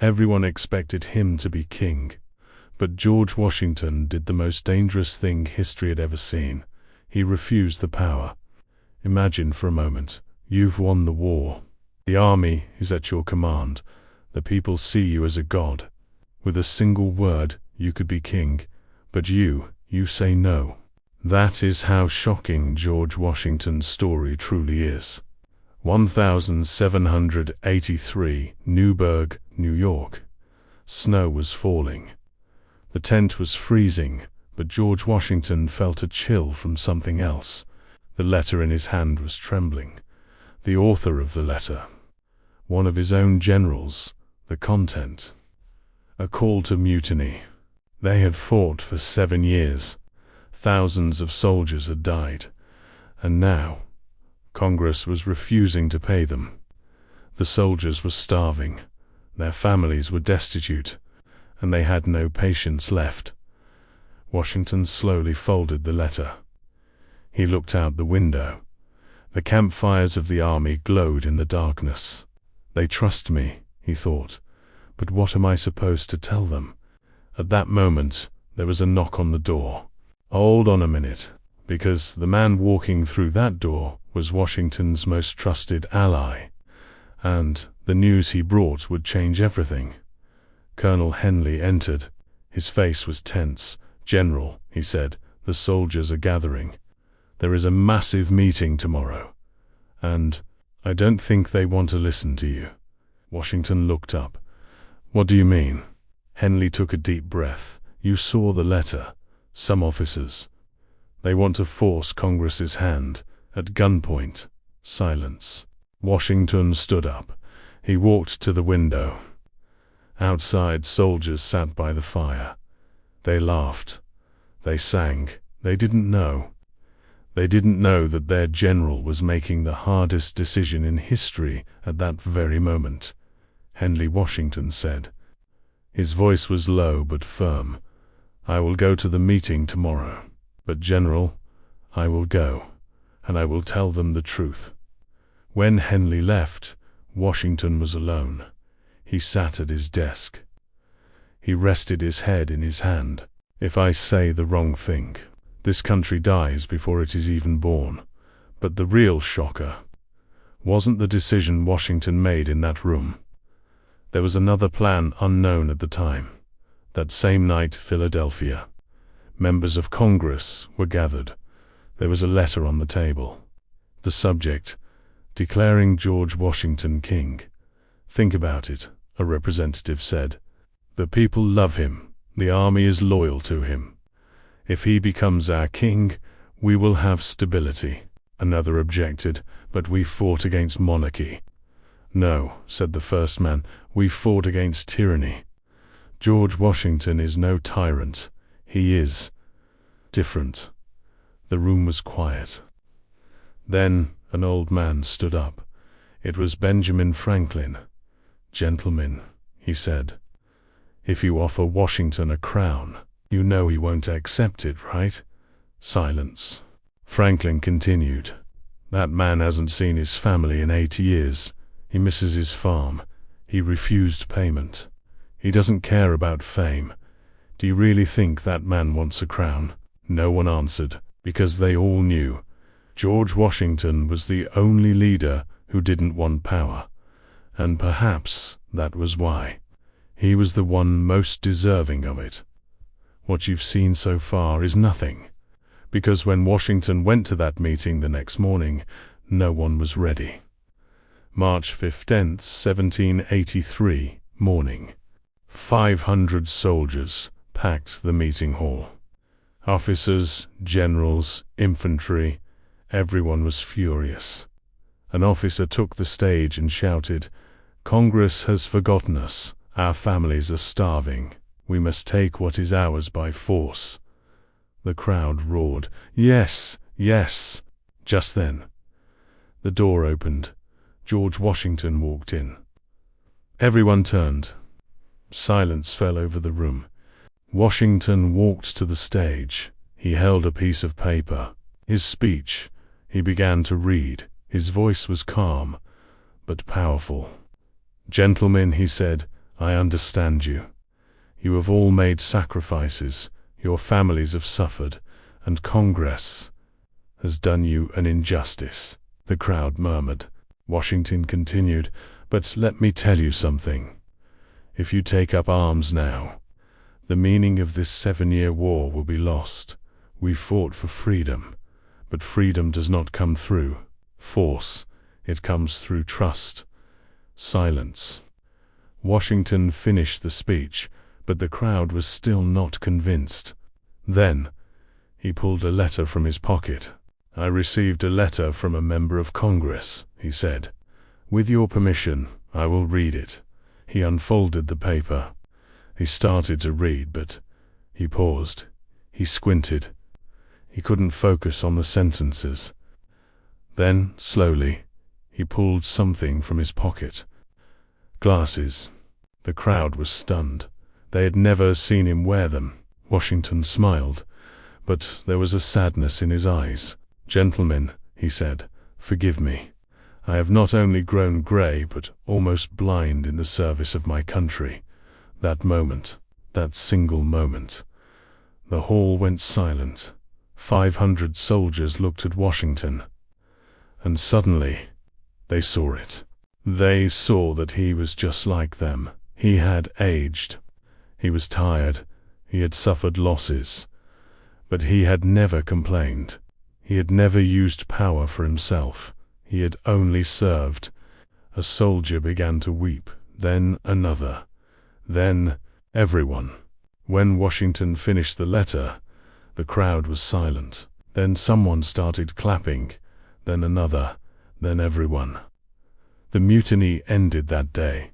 Everyone expected him to be king. But George Washington did the most dangerous thing history had ever seen. He refused the power. Imagine for a moment, you've won the war. The army is at your command. The people see you as a god. With a single word, you could be king. But you say no. That is how shocking George Washington's story truly is. 1783, Newburgh, New York. Snow was falling. The tent was freezing, but George Washington felt a chill from something else. The letter in his hand was trembling. The author of the letter, one of his own generals, the content. A call to mutiny. They had fought for 7 years. Thousands of soldiers had died. And now, Congress was refusing to pay them. The soldiers were starving. Their families were destitute, and they had no patience left. Washington slowly folded the letter. He looked out the window. The campfires of the army glowed in the darkness. They trust me, he thought. But what am I supposed to tell them? At that moment, there was a knock on the door. Hold on a minute, because the man walking through that door was Washington's most trusted ally, and the news he brought would change everything. Colonel Henley entered. His face was tense. "General," he said, "the soldiers are gathering. There is a massive meeting tomorrow, and I don't think they want to listen to you." Washington looked up. "What do you mean?" Henley took a deep breath. "You saw the letter. Some officers. They want to force Congress's hand, at gunpoint." Silence. Washington stood up. He walked to the window. Outside, soldiers sat by the fire. They laughed. They sang. They didn't know. They didn't know that their general was making the hardest decision in history at that very moment. Henry Washington said. His voice was low but firm. "I will go to the meeting tomorrow. But, General, I will go, and I will tell them the truth." When Henley left, Washington was alone. He sat at his desk. He rested his head in his hand. "If I say the wrong thing, this country dies before it is even born." But the real shocker wasn't the decision Washington made in that room. There was another plan unknown at the time. That same night, Philadelphia. Members of Congress were gathered. There was a letter on the table. The subject, declaring George Washington king. "Think about it," a representative said. "The people love him. The army is loyal to him. If he becomes our king, we will have stability." Another objected, "But we fought against monarchy." "No," said the first man, "we fought against tyranny. George Washington is no tyrant. He is different." The room was quiet. Then an old man stood up. It was Benjamin Franklin. "Gentlemen," he said, "if you offer Washington a crown, you know he won't accept it, right?" Silence. Franklin continued. "That man hasn't seen his family in 8 years. He misses his farm. He refused payment. He doesn't care about fame. Do you really think that man wants a crown?" No one answered, because they all knew George Washington was the only leader who didn't want power. And perhaps that was why. He was the one most deserving of it. What you've seen so far is nothing, because when Washington went to that meeting the next morning, no one was ready. March 15, 1783, morning. 500 soldiers packed the meeting hall. Officers, generals, infantry, everyone was furious. An officer took the stage and shouted, "Congress has forgotten us. Our families are starving. We must take what is ours by force." The crowd roared, "Yes, yes." Just then, the door opened. George Washington walked in. Everyone turned. Silence fell over the room. Washington walked to the stage. He held a piece of paper. His speech. He began to read. His voice was calm, but powerful. "Gentlemen," he said, I understand you. You have all made sacrifices, your families have suffered, and Congress has done you an injustice," the crowd murmured. Washington continued, "But let me tell you something. If you take up arms now, the meaning of this 7-year war will be lost. We fought for freedom, but freedom does not come through force. It comes through trust." Silence. Washington finished the speech, but the crowd was still not convinced. Then, he pulled a letter from his pocket. "I received a letter from a member of Congress," he said. "With your permission, I will read it." He unfolded the paper. He started to read, but he paused. He squinted. He couldn't focus on the sentences. Then, slowly, he pulled something from his pocket. Glasses. The crowd was stunned. They had never seen him wear them. Washington smiled, but there was a sadness in his eyes. "Gentlemen," he said, "forgive me. I have not only grown gray, but almost blind in the service of my country." That moment, that single moment. The hall went silent. 500 soldiers looked at Washington. And suddenly, they saw it. They saw that he was just like them. He had aged. He was tired. He had suffered losses. But he had never complained. He had never used power for himself. He had only served. A soldier began to weep, then another, then everyone. When Washington finished the letter, the crowd was silent. Then someone started clapping, then another, then everyone. The mutiny ended that day.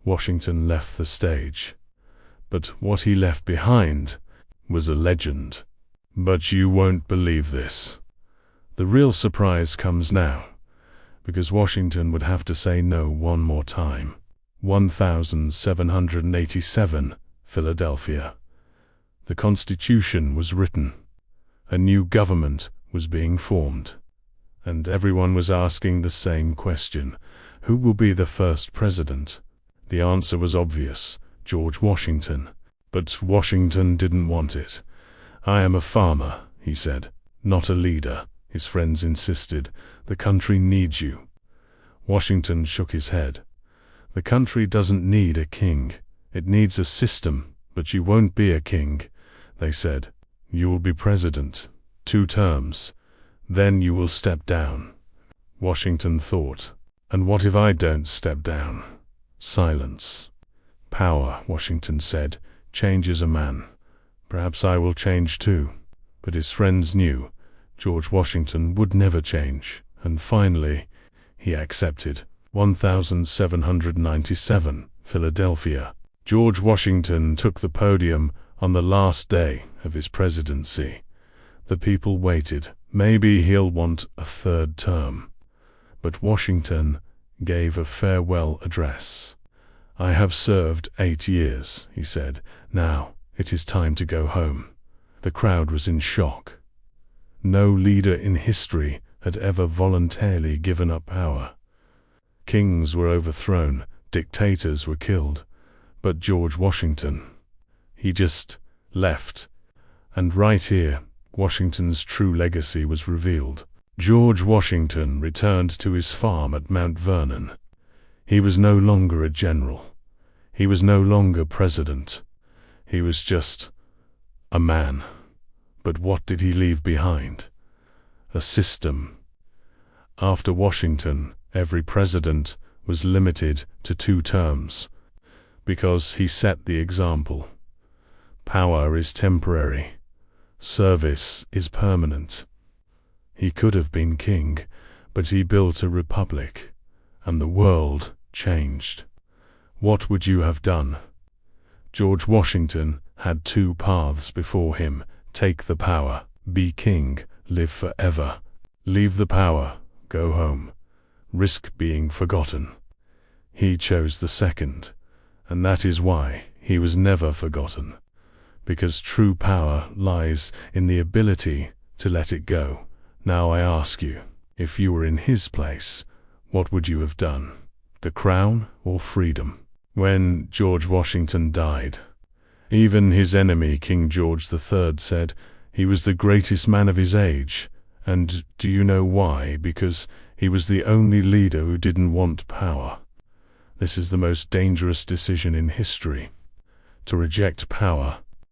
Washington left the stage. But what he left behind was a legend. But you won't believe this. The real surprise comes now, because Washington would have to say no one more time. 1787, Philadelphia. The Constitution was written. A new government was being formed. And everyone was asking the same question: who will be the first president? The answer was obvious: George Washington. But Washington didn't want it. "I am a farmer," he said, "not a leader." His friends insisted, "The country needs you." Washington shook his head. "The country doesn't need a king. It needs a system, but you won't be a king," they said. "You will be president. 2 terms. Then you will step down." Washington thought, "And what if I don't step down?" Silence. "Power," Washington said, "changes a man. Perhaps I will change too." But his friends knew George Washington would never change, and finally, he accepted. 1797, Philadelphia. George Washington took the podium on the last day of his presidency. The people waited. Maybe he'll want a 3rd term. But Washington gave a farewell address. "I have served 8 years," he said. "Now it is time to go home." The crowd was in shock. No leader in history had ever voluntarily given up power. Kings were overthrown, dictators were killed, but George Washington, he just left. And right here, Washington's true legacy was revealed. George Washington returned to his farm at Mount Vernon. He was no longer a general. He was no longer president. He was just a man. But what did he leave behind? A system. After Washington, every president was limited to 2 terms, because he set the example. Power is temporary. Service is permanent. He could have been king, but he built a republic, and the world changed. What would you have done? George Washington had 2 paths before him. Take the power, be king, live forever. Leave the power, go home, risk being forgotten. He chose the second, and that is why he was never forgotten. Because true power lies in the ability to let it go. Now I ask you, if you were in his place, what would you have done? The crown or freedom? When George Washington died, even his enemy, King George III, said he was the greatest man of his age. And do you know why? Because he was the only leader who didn't want power. This is the most dangerous decision in history. To reject power